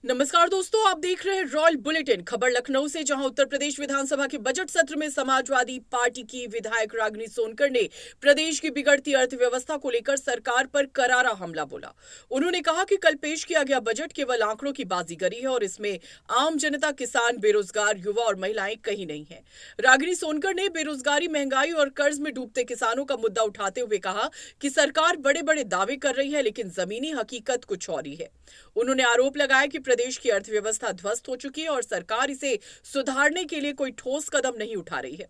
नमस्कार दोस्तों, आप देख रहे हैं रॉयल बुलेटिन। खबर लखनऊ से, जहां उत्तर प्रदेश विधानसभा के बजट सत्र में समाजवादी पार्टी की विधायक रागिनी सोनकर ने प्रदेश की बिगड़ती अर्थव्यवस्था को लेकर सरकार पर करारा हमला बोला। उन्होंने कहा कि कल पेश किया गया बजट केवल आंकड़ों की बाजीगरी है और इसमें आम जनता, किसान, बेरोजगार, युवा और महिलाएं कहीं नहीं है। रागिनी सोनकर ने बेरोजगारी, महंगाई और कर्ज में डूबते किसानों का मुद्दा उठाते हुए कहा कि सरकार बड़े बड़े दावे कर रही है, लेकिन जमीनी हकीकत कुछ और ही है। उन्होंने आरोप लगाया कि प्रदेश की अर्थव्यवस्था ध्वस्त हो चुकी है और सरकार इसे सुधारने के लिए कोई ठोस कदम नहीं उठा रही है।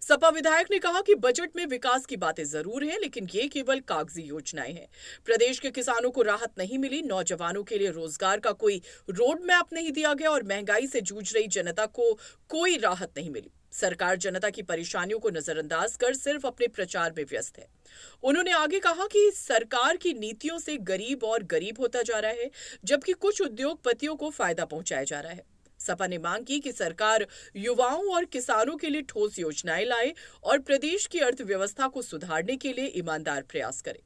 सपा विधायक ने कहा कि बजट में विकास की बातें जरूर हैं, लेकिन ये केवल कागजी योजनाएं हैं। प्रदेश के किसानों को राहत नहीं मिली, नौजवानों के लिए रोजगार का कोई रोड मैप नहीं दिया गया और महंगाई से जूझ रही जनता को कोई राहत नहीं मिली। सरकार जनता की परेशानियों को नजरअंदाज कर सिर्फ अपने प्रचार में व्यस्त है। उन्होंने आगे कहा कि सरकार की नीतियों से गरीब और गरीब होता जा रहा है, जबकि कुछ उद्योगपतियों को फायदा पहुंचाया जा रहा है। सपा ने मांग की कि सरकार युवाओं और किसानों के लिए ठोस योजनाएं लाए और प्रदेश की अर्थव्यवस्था को सुधारने के लिए ईमानदार प्रयास करे।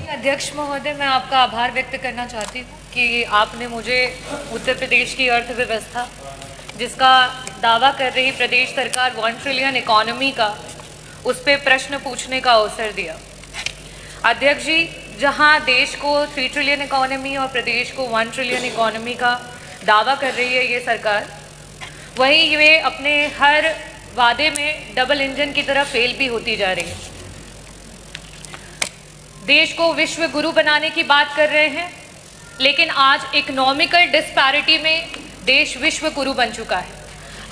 अध्यक्ष महोदय, मैं आपका आभार व्यक्त करना चाहती हूँ कि आपने मुझे उत्तर प्रदेश की अर्थव्यवस्था, जिसका दावा कर रही प्रदेश सरकार 1 ट्रिलियन इकोनॉमी का, उस पर प्रश्न पूछने का अवसर दिया। अध्यक्ष जी, जहां देश को 3 ट्रिलियन इकोनॉमी और प्रदेश को 1 ट्रिलियन इकोनॉमी का दावा कर रही है ये सरकार, वहीं ये अपने हर वादे में डबल इंजन की तरह फेल भी होती जा रही है। देश को विश्व गुरु बनाने की बात कर रहे हैं, लेकिन आज इकोनॉमिकल डिस्पैरिटी में देश विश्व गुरु बन चुका है।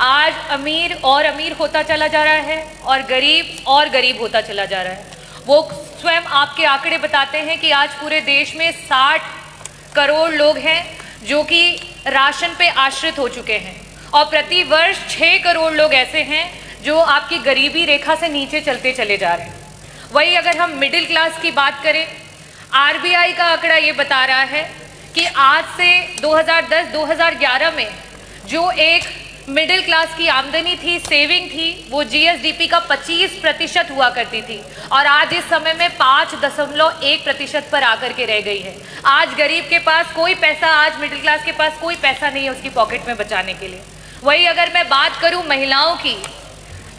आज अमीर और अमीर होता चला जा रहा है और गरीब होता चला जा रहा है। वो स्वयं आपके आंकड़े बताते हैं कि आज पूरे देश में 60 करोड़ लोग हैं जो कि राशन पे आश्रित हो चुके हैं और प्रति वर्ष 6 करोड़ लोग ऐसे हैं जो आपकी गरीबी रेखा से नीचे चलते चले जा रहे हैं। वही अगर हम मिडिल क्लास की बात करें, आरबीआई का आंकड़ा ये बता रहा है कि आज से 2010-2011 में जो एक मिडिल क्लास की आमदनी थी, सेविंग थी, वो जीएसडीपी का 25% हुआ करती थी और आज इस समय में 5.1% पर आकर के रह गई है। आज गरीब के पास कोई पैसा, आज मिडिल क्लास के पास कोई पैसा नहीं है उसकी पॉकेट में बचाने के लिए। वही अगर मैं बात करूं महिलाओं की,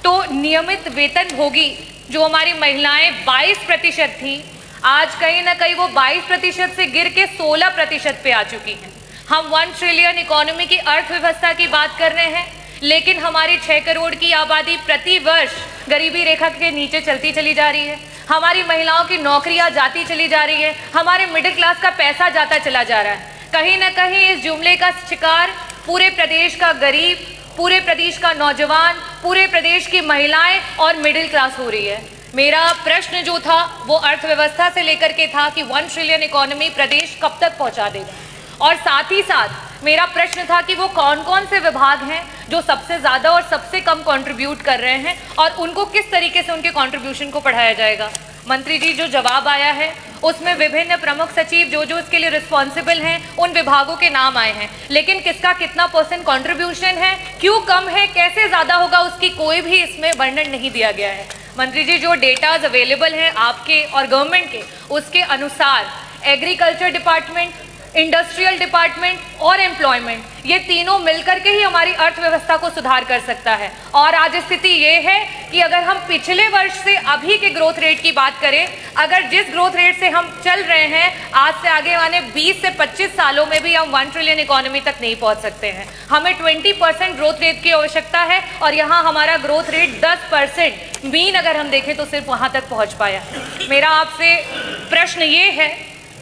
तो नियमित वेतनभोगी जो हमारी महिलाएं 22% थी, आज कहीं ना कहीं वो 22% से गिर के 16% पे आ चुकी हैं। हम 1 ट्रिलियन इकोनॉमी की अर्थव्यवस्था की बात कर रहे हैं, लेकिन हमारी 6 करोड़ की आबादी प्रति वर्ष गरीबी रेखा के नीचे चलती चली जा रही है। हमारी महिलाओं की नौकरियां जाती चली जा रही है, हमारे मिडिल क्लास का पैसा जाता चला जा रहा है। कहीं ना कहीं इस जुमले का शिकार पूरे प्रदेश का गरीब, पूरे प्रदेश का नौजवान, पूरे प्रदेश की महिलाएं और मिडिल क्लास हो रही है। मेरा प्रश्न जो था वो अर्थव्यवस्था से लेकर के था कि 1 ट्रिलियन इकोनॉमी प्रदेश कब तक पहुंचा देगा, और साथ ही साथ मेरा प्रश्न था कि वो कौन कौन से विभाग हैं जो सबसे ज़्यादा और सबसे कम कंट्रीब्यूट कर रहे हैं और उनको किस तरीके से उनके कंट्रीब्यूशन को बढ़ाया जाएगा। मंत्री जी, जो जवाब आया है उसमें विभिन्न प्रमुख सचिव जो इसके लिए रिस्पॉन्सिबल हैं उन विभागों के नाम आए हैं, लेकिन किसका कितना % कंट्रीब्यूशन है, क्यों कम है, कैसे ज़्यादा होगा, उसकी कोई भी इसमें वर्णन नहीं दिया गया है। मंत्री जी, जो डेटाज अवेलेबल हैं आपके और गवर्नमेंट के, उसके अनुसार एग्रीकल्चर डिपार्टमेंट, इंडस्ट्रियल डिपार्टमेंट और एम्प्लॉयमेंट, ये तीनों मिलकर के ही हमारी अर्थव्यवस्था को सुधार कर सकता है। और आज स्थिति ये है कि अगर हम पिछले वर्ष से अभी के ग्रोथ रेट की बात करें, अगर जिस ग्रोथ रेट से हम चल रहे हैं, आज से आगे वाले 20 से 25 सालों में भी हम 1 ट्रिलियन इकोनॉमी तक नहीं पहुंच सकते हैं। हमें 20% ग्रोथ रेट की आवश्यकता है और यहाँ हमारा ग्रोथ रेट 10% मीन अगर हम देखें तो सिर्फ वहाँ तक पहुँच पाया। मेरा आपसे प्रश्न ये है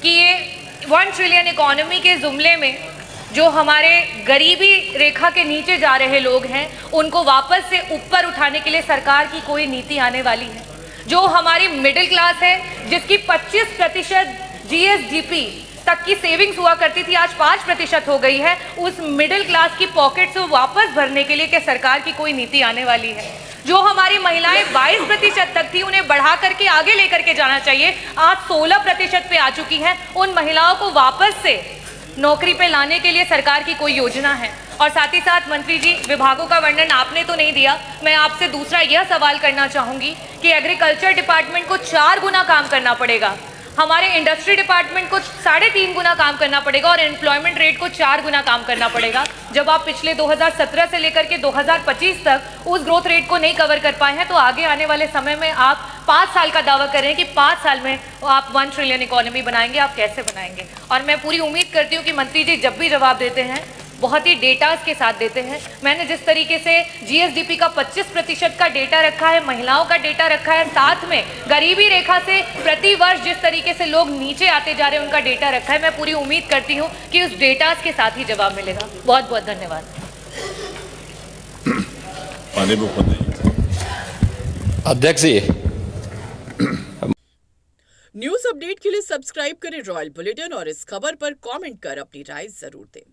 कि ये 1 ट्रिलियन इकोनॉमी के जुमले में जो हमारे गरीबी रेखा के नीचे जा रहे लोग हैं, उनको वापस से ऊपर उठाने के लिए सरकार की कोई नीति आने वाली है? जो हमारी मिडिल क्लास है, जिसकी 25% जीएसडीपी तक की सेविंग्स हुआ करती थी, आज 5% हो गई है, उस मिडिल क्लास की पॉकेट से वापस भरने के लिए क्या सरकार की कोई नीति आने वाली है? जो हमारी महिलाएं 22% तक थी, उन्हें बढ़ा करके आगे लेकर के जाना चाहिए, आज 16% पे आ चुकी हैं। उन महिलाओं को वापस से नौकरी पे लाने के लिए सरकार की कोई योजना है? और साथ ही साथ मंत्री जी, विभागों का वर्णन आपने तो नहीं दिया, मैं आपसे दूसरा यह सवाल करना चाहूँगी कि एग्रीकल्चर डिपार्टमेंट को 4 गुना काम करना पड़ेगा। हमारे इंडस्ट्री डिपार्टमेंट को 3.5 गुना काम करना पड़ेगा और एम्प्लॉयमेंट रेट को 4 गुना काम करना पड़ेगा। जब आप पिछले 2017 से लेकर के 2025 तक उस ग्रोथ रेट को नहीं कवर कर पाए हैं, तो आगे आने वाले समय में आप 5 साल का दावा कर रहे हैं कि 5 साल में आप 1 ट्रिलियन इकोनॉमी बनाएंगे। आप कैसे बनाएंगे? और मैं पूरी उम्मीद करती हूँ कि मंत्री जी जब भी जवाब देते हैं बहुत ही डेटास के साथ देते हैं। मैंने जिस तरीके से जीएसडीपी का 25% का डेटा रखा है, महिलाओं का डेटा रखा है, साथ में गरीबी रेखा से प्रति वर्ष जिस तरीके से लोग नीचे आते जा रहे हैं उनका डेटा रखा है, मैं पूरी उम्मीद करती हूँ कि उस डेटास के साथ ही जवाब मिलेगा। बहुत बहुत धन्यवाद। अध्यक्ष जी, न्यूज अपडेट के लिए सब्सक्राइब करें रॉयल बुलेटिन और इस खबर पर कमेंट कर अपनी राय जरूर दें।